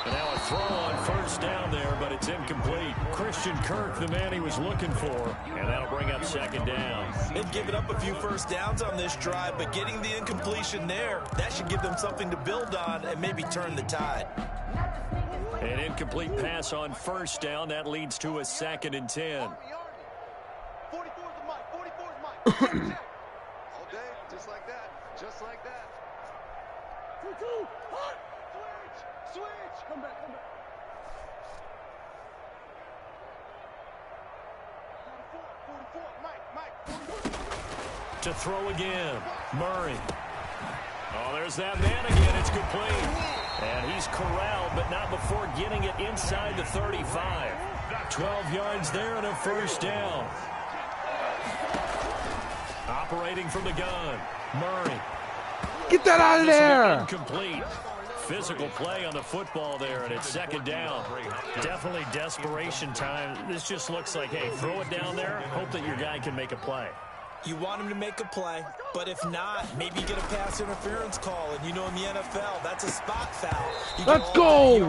[SPEAKER 2] And now a throw on 1st down there, but it's incomplete. Christian Kirk, the man he was looking for, and that'll bring up 2nd down.
[SPEAKER 4] They've given up a few 1st downs on this drive, but getting the incompletion there, that should give them something to build on and maybe turn the tide.
[SPEAKER 2] An incomplete pass on 1st down. That leads to a 2nd and 10.
[SPEAKER 5] 44's the mic. 44's mic. All day, just like that. Just like that. 2-2. Hot. Switch. Come back. 44. Mike. 44.
[SPEAKER 2] To throw again. Murray. Oh, there's that man again. It's complete. And he's corralled, but not before getting it inside the 35. 12 yards there and a 1st down. Operating from the gun. Murray.
[SPEAKER 1] Get that out of there!
[SPEAKER 2] Incomplete. Physical play on the football there, and it's 2nd down. Definitely desperation time. This just looks like, hey, throw it down there, hope that your guy can make a play.
[SPEAKER 4] You want him to make a play, but if not, maybe get a pass interference call. And you know in the NFL, that's a spot foul. You
[SPEAKER 1] Let's go!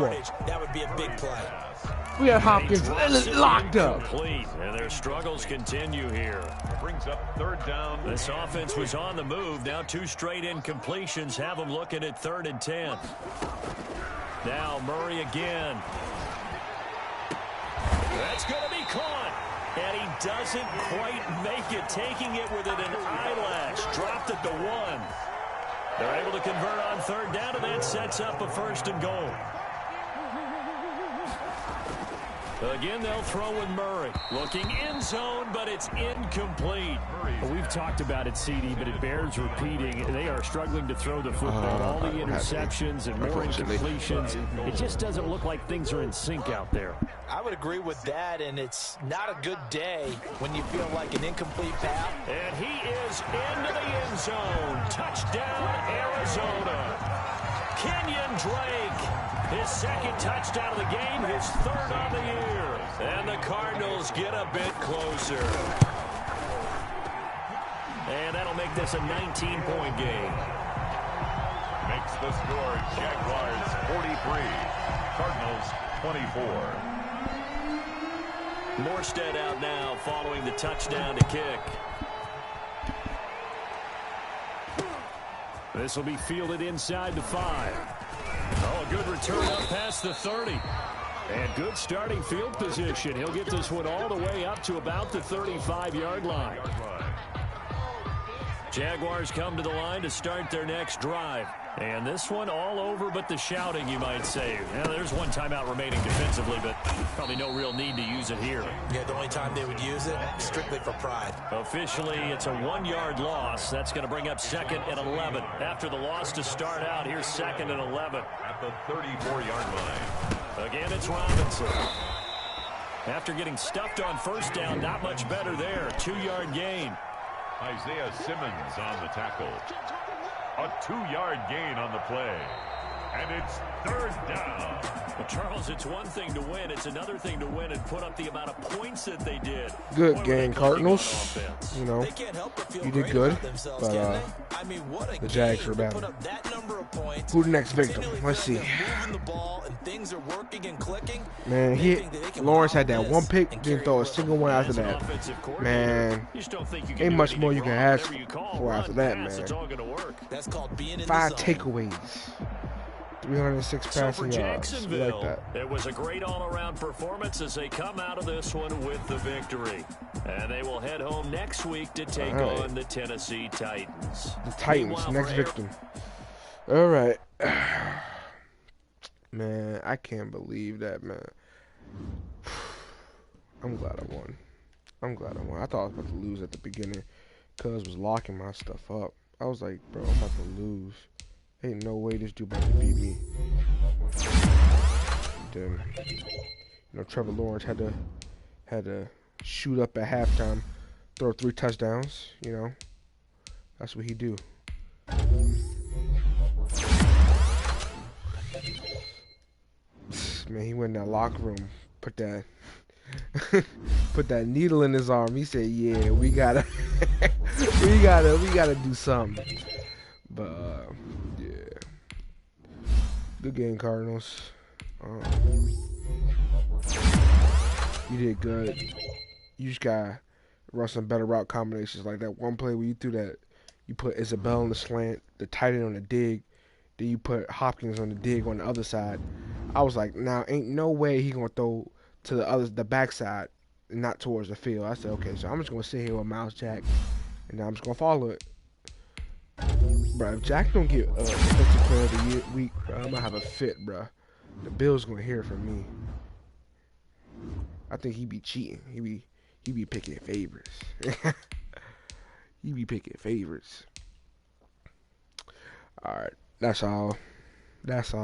[SPEAKER 4] That would be a big play.
[SPEAKER 1] We had Hopkins locked up.
[SPEAKER 2] Complete, and their struggles continue here.
[SPEAKER 3] Brings up 3rd down.
[SPEAKER 2] This offense was on the move. Now 2 straight incompletions have them looking at 3rd and 10. Now Murray again. That's going to be caught. And he doesn't quite make it, taking it within an eyelash. Dropped it to 1. They're able to convert on 3rd down, and that sets up a 1st and goal. Again, they'll throw with Murray. Looking end zone, but it's incomplete.
[SPEAKER 6] Well, we've talked about it, CD, but it bears repeating. They are struggling to throw the football. All the interceptions and more incompletions. It just doesn't look like things are in sync out there.
[SPEAKER 4] I would agree with that, and it's not a good day when you feel like an incomplete pass.
[SPEAKER 2] And he is into the end zone. Touchdown, Arizona. Kenyon Drake. His 2nd touchdown of the game, his 3rd on the year. And the Cardinals get a bit closer. And that'll make this a 19-point game.
[SPEAKER 3] Makes the score Jaguars 43, Cardinals 24.
[SPEAKER 2] Morstead out now following the touchdown to kick.
[SPEAKER 6] This will be fielded inside the 5.
[SPEAKER 2] Oh, a good return up past the 30.
[SPEAKER 6] And good starting field position. He'll get this one all the way up to about the 35-yard line.
[SPEAKER 2] Jaguars come to the line to start their next drive. And this one all over but the shouting, you might say. Now, there's one timeout remaining defensively, but probably no real need to use it here.
[SPEAKER 4] Yeah, the only time they would use it, strictly for pride.
[SPEAKER 2] Officially, it's a 1-yard loss. That's going to bring up 2nd and 11. After the loss to start out, here's 2nd and 11.
[SPEAKER 3] At the 34-yard line.
[SPEAKER 2] Again, it's Robinson. After getting stuffed on 1st down, not much better there. 2-yard gain.
[SPEAKER 3] Isaiah Simmons on the tackle. A 2-yard gain on the play. And it's 3rd down.
[SPEAKER 2] Well, Charles, it's one thing to win. It's another thing to win and put up the amount of points that they did.
[SPEAKER 1] Good game, Cardinals. You know, you did good, but the Jags are bad. Who's the next victim? Let's see. Man, Lawrence had that one pick, didn't throw a single one after that. Man, ain't much more you can ask for after that, man. 5 takeaways. 306 passing yards. We like that.
[SPEAKER 2] It was a great all-around performance as they come out of this one with the victory. And they will head home next week to take on the Tennessee Titans.
[SPEAKER 1] The Titans, next victim. All right. Man, I can't believe that, man. I'm glad I won. I thought I was about to lose at the beginning because was locking my stuff up. I was like, bro, I'm about to lose. Ain't no way this dude about to beat me. Then, Trevor Lawrence had to shoot up at halftime, throw 3 touchdowns. That's what he do. Man, he went in that locker room, put that needle in his arm. He said, "Yeah, we gotta, we gotta do something." But yeah, good game, Cardinals. You did good. You just gotta run some better route combinations, like that one play where you threw that. You put Isabel on the slant, the tight end on the dig, then you put Hopkins on the dig on the other side. I was like, now ain't no way he gonna throw to the backside, and not towards the field. I said, okay, so I'm just gonna sit here with Miles Jack, and I'm just gonna follow it. Bro, if Jack don't get defensive player of the year week, bro, I'm gonna have a fit, bro. The Bills gonna hear from me. I think he be cheating. He be picking favorites. He be picking favorites. All right, that's all. That's all.